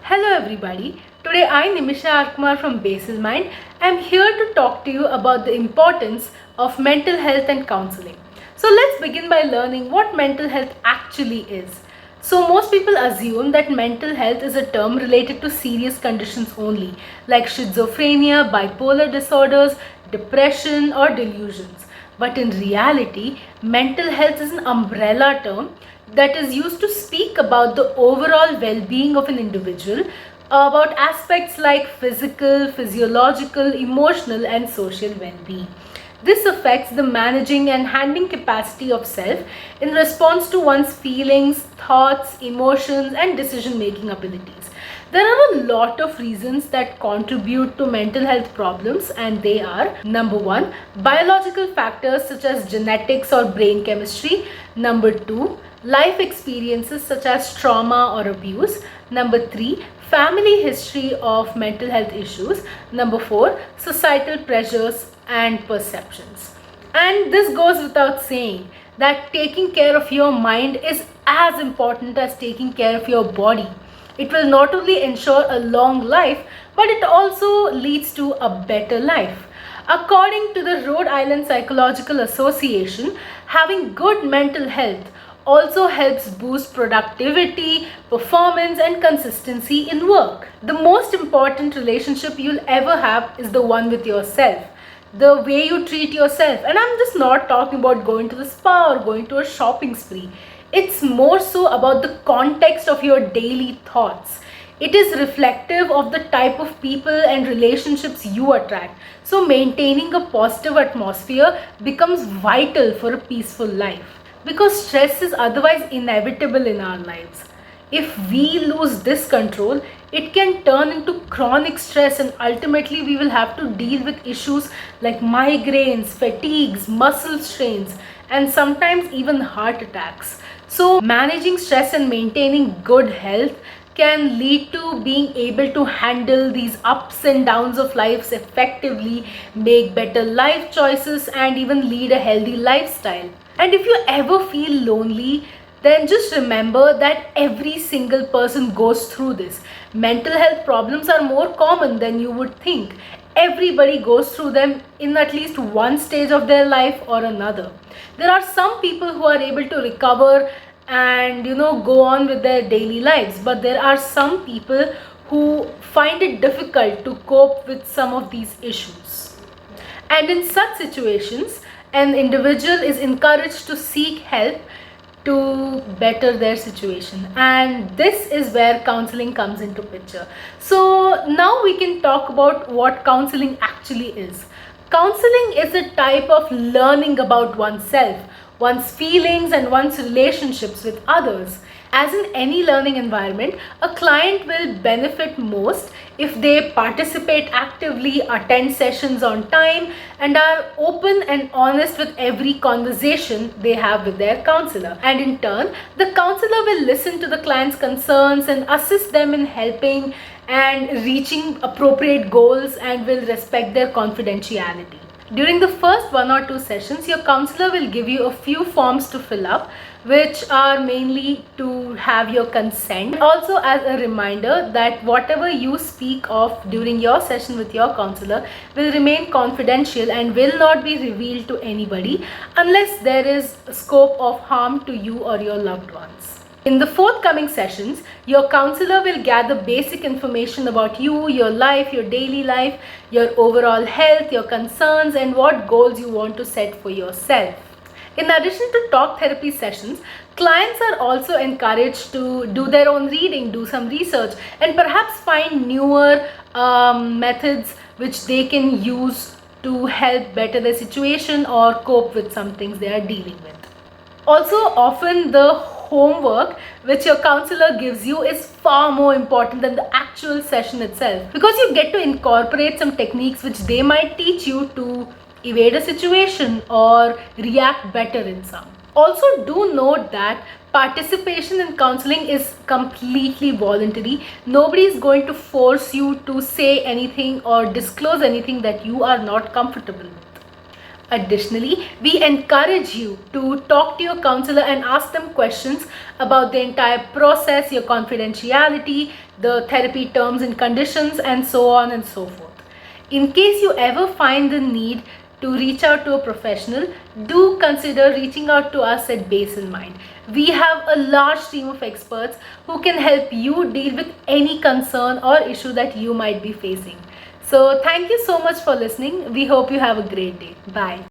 Hello everybody. Today I, Nimisha Arkumar from Basil Mind, am here to talk to you about the importance of mental health and counseling. So let's begin by learning what mental health actually is. So most people assume that mental health is a term related to serious conditions only, like schizophrenia, bipolar disorders, depression or delusions. But in reality, mental health is an umbrella term that is used to speak about the overall well-being of an individual, about aspects like physical, physiological, emotional and social well-being. This affects the managing and handling capacity of self in response to one's feelings, thoughts, emotions and decision-making abilities. There are a lot of reasons that contribute to mental health problems, and they are: number 1, biological factors such as genetics or brain chemistry; number 2, life experiences such as trauma or abuse; number 3, family history of mental health issues; number 4, societal pressures and perceptions. And this goes without saying that taking care of your mind is as important as taking care of your body. It will not only ensure a long life, but it also leads to a better life. According to the Rhode Island Psychological Association, having good mental health also helps boost productivity, performance and consistency in work. The most important relationship you'll ever have is the one with yourself. The way you treat yourself. And I'm just not talking about going to the spa or going to a shopping spree. It's more so about the context of your daily thoughts. It is reflective of the type of people and relationships you attract. So maintaining a positive atmosphere becomes vital for a peaceful life, because stress is otherwise inevitable in our lives. If we lose this control, it can turn into chronic stress, and ultimately we will have to deal with issues like migraines, fatigues, muscle strains, and sometimes even heart attacks. So managing stress and maintaining good health can lead to being able to handle these ups and downs of life effectively, make better life choices and even lead a healthy lifestyle. And if you ever feel lonely, then just remember that every single person goes through this. Mental health problems are more common than you would think. Everybody goes through them in at least one stage of their life or another. There are some people who are able to recover and go on with their daily lives, but there are some people who find it difficult to cope with some of these issues. And in such situations, an individual is encouraged to seek help to better their situation, and this is where counseling comes into picture. So now we can talk about what counseling actually is. Counseling is a type of learning about oneself, one's feelings and one's relationships with others. As in any learning environment, a client will benefit most if they participate actively, attend sessions on time, and are open and honest with every conversation they have with their counselor. And in turn, the counselor will listen to the client's concerns and assist them in helping and reaching appropriate goals, and will respect their confidentiality. During the first 1 or 2 sessions, your counselor will give you a few forms to fill up, which are mainly to have your consent. Also, as a reminder that whatever you speak of during your session with your counselor will remain confidential and will not be revealed to anybody unless there is scope of harm to you or your loved ones. In the forthcoming sessions, your counselor will gather basic information about you, your life, your daily life, your overall health, your concerns, and what goals you want to set for yourself. In addition to talk therapy sessions, clients are also encouraged to do their own reading, do some research, and perhaps find newer methods which they can use to help better their situation or cope with some things they are dealing with. Also, often the homework which your counselor gives you is far more important than the actual session itself, because you get to incorporate some techniques which they might teach you to evade a situation or react better in some. Also, do note that participation in counseling is completely voluntary. Nobody is going to force you to say anything or disclose anything that you are not comfortable with. Additionally, we encourage you to talk to your counselor and ask them questions about the entire process, your confidentiality, the therapy terms and conditions, and so on and so forth. In case you ever find the need to reach out to a professional, do consider reaching out to us at Base in Mind. We have a large team of experts who can help you deal with any concern or issue that you might be facing. So thank you so much for listening. We hope you have a great day. Bye.